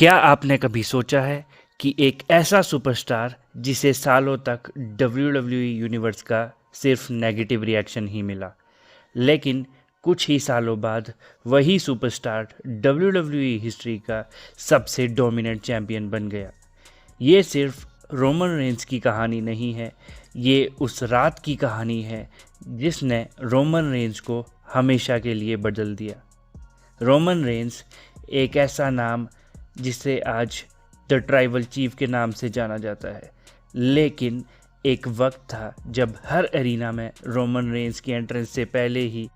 क्या आपने कभी सोचा है कि एक ऐसा सुपरस्टार जिसे सालों तक WWE यूनिवर्स का सिर्फ नेगेटिव रिएक्शन ही मिला, लेकिन कुछ ही सालों बाद वही सुपरस्टार WWE हिस्ट्री का सबसे डोमिनेंट चैंपियन बन गया। ये सिर्फ रोमन रेंस की कहानी नहीं है, ये उस रात की कहानी है जिसने रोमन रेंस को हमेशा के लिए बदल दिया। रोमन रेंस एक ऐसा नाम जिसे आज द ट्राइबल चीफ के नाम से जाना जाता है, लेकिन एक वक्त था जब हर एरिना में रोमन रेंस की एंट्रेंस से पहले ही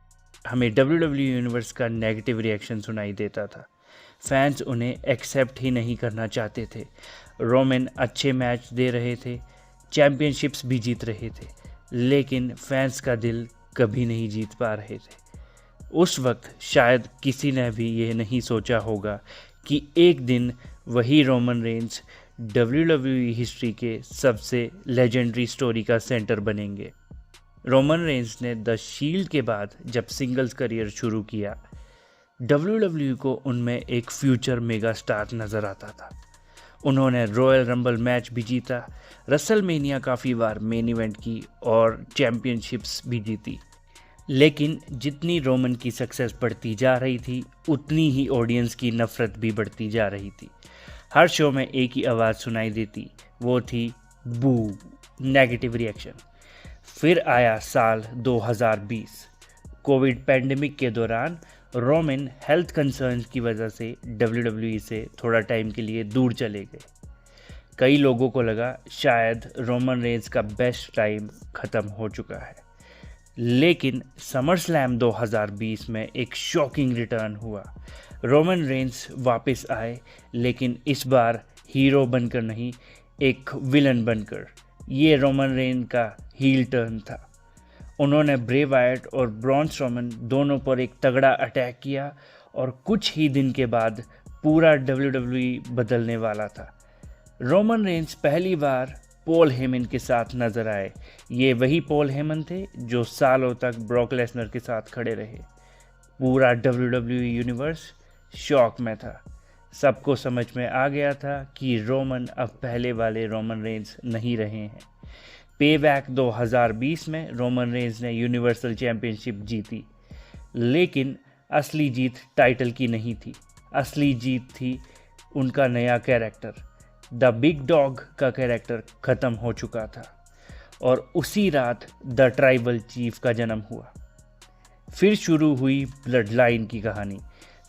हमें WWE यूनिवर्स का नेगेटिव रिएक्शन सुनाई देता था। फैंस उन्हें एक्सेप्ट ही नहीं करना चाहते थे। रोमन अच्छे मैच दे रहे थे, चैम्पियनशिप्स भी जीत रहे थे, लेकिन फैंस का दिल कभी नहीं जीत पा रहे थे। उस वक्त शायद किसी ने भी यह नहीं सोचा होगा कि एक दिन वही रोमन रेंस WWE हिस्ट्री के सबसे लेजेंडरी स्टोरी का सेंटर बनेंगे। रोमन रेंस ने द शील्ड के बाद जब सिंगल्स करियर शुरू किया, WWE को उनमें एक फ्यूचर मेगा स्टार नज़र आता था। उन्होंने रॉयल रंबल मैच भी जीता, रसलमेनिया काफ़ी बार मेन इवेंट की और चैम्पियनशिप्स भी जीती। लेकिन जितनी रोमन की सक्सेस बढ़ती जा रही थी, उतनी ही ऑडियंस की नफ़रत भी बढ़ती जा रही थी। हर शो में एक ही आवाज़ सुनाई देती, वो थी बू, नेगेटिव रिएक्शन। फिर आया साल 2020। कोविड पैंडेमिक के दौरान रोमन हेल्थ कंसर्न्स की वजह से WWE से थोड़ा टाइम के लिए दूर चले गए। कई लोगों को लगा शायद रोमन रेंस का बेस्ट टाइम ख़त्म हो चुका है, लेकिन समर स्लैम 2020 में एक शॉकिंग रिटर्न हुआ। रोमन रेंस वापस आए, लेकिन इस बार हीरो बनकर नहीं, एक विलन बनकर। ये रोमन रेंस का हील टर्न था। उन्होंने ब्रे वायट और ब्रॉन स्ट्रोमन दोनों पर एक तगड़ा अटैक किया और कुछ ही दिन के बाद पूरा WWE बदलने वाला था। रोमन रेंस पहली बार पॉल हेमन के साथ नजर आए। ये वही पॉल हेमन थे जो सालों तक ब्रॉक लेसनर के साथ खड़े रहे। पूरा WWE यूनिवर्स शॉक में था। सबको समझ में आ गया था कि रोमन अब पहले वाले रोमन रेंस नहीं रहे हैं। पेबैक 2020 में रोमन रेंस ने यूनिवर्सल चैंपियनशिप जीती, लेकिन असली जीत टाइटल की नहीं थी। असली जीत थी उनका नया कैरेक्टर। द बिग डॉग का कैरेक्टर ख़त्म हो चुका था और उसी रात द ट्राइबल चीफ का जन्म हुआ। फिर शुरू हुई ब्लड लाइन की कहानी।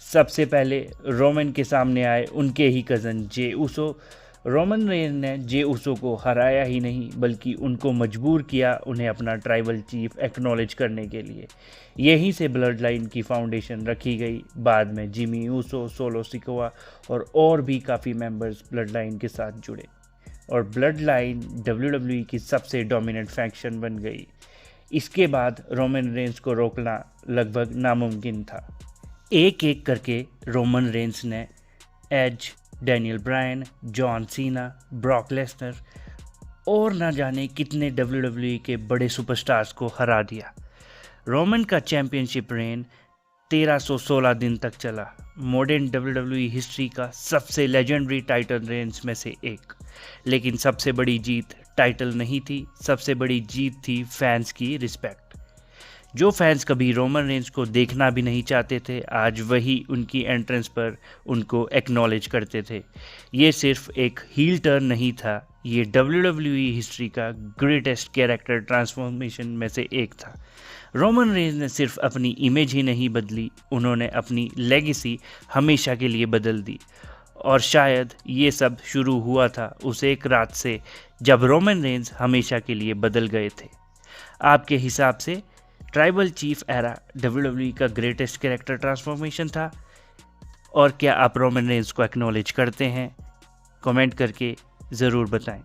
सबसे पहले रोमन के सामने आए उनके ही कज़न जे उसो। रोमन रेंस ने जे उसो को हराया ही नहीं, बल्कि उनको मजबूर किया उन्हें अपना ट्राइबल चीफ एक्नॉलेज करने के लिए। यहीं से ब्लड लाइन की फाउंडेशन रखी गई। बाद में जिमी ऊसो, सोलो सिकोआ और भी काफ़ी मेंबर्स ब्लड लाइन के साथ जुड़े और ब्लड लाइन WWE की सबसे डोमिनेंट फैक्शन बन गई। इसके बाद रोमन रेंस को रोकना लगभग नामुमकिन था। एक एक करके रोमन रेंस ने Edge, Daniel Bryan, John Cena, Brock Lesnar और न जाने कितने WWE के बड़े सुपरस्टार्स को हरा दिया। रोमन का चैंपियनशिप रेन 1316 दिन तक चला। मॉडर्न WWE हिस्ट्री का सबसे लेजेंडरी टाइटल रेंस में से एक। लेकिन सबसे बड़ी जीत टाइटल नहीं थी, सबसे बड़ी जीत थी फैंस की रिस्पेक्ट। जो फैंस कभी रोमन रेंस को देखना भी नहीं चाहते थे, आज वही उनकी एंट्रेंस पर उनको एक्नॉलेज करते थे। ये सिर्फ एक हील टर्न नहीं था, ये WWE हिस्ट्री का ग्रेटेस्ट कैरेक्टर ट्रांसफॉर्मेशन में से एक था। रोमन रेंस ने सिर्फ अपनी इमेज ही नहीं बदली, उन्होंने अपनी लेगेसी हमेशा के लिए बदल दी। और शायद ये सब शुरू हुआ था उस एक रात से जब रोमन रेंस हमेशा के लिए बदल गए थे। आपके हिसाब से ट्राइबल चीफ एरा WWE का ग्रेटेस्ट कैरेक्टर ट्रांसफॉर्मेशन था? और क्या आप रोमन रेंस को एक्नॉलेज करते हैं? कमेंट करके ज़रूर बताएं।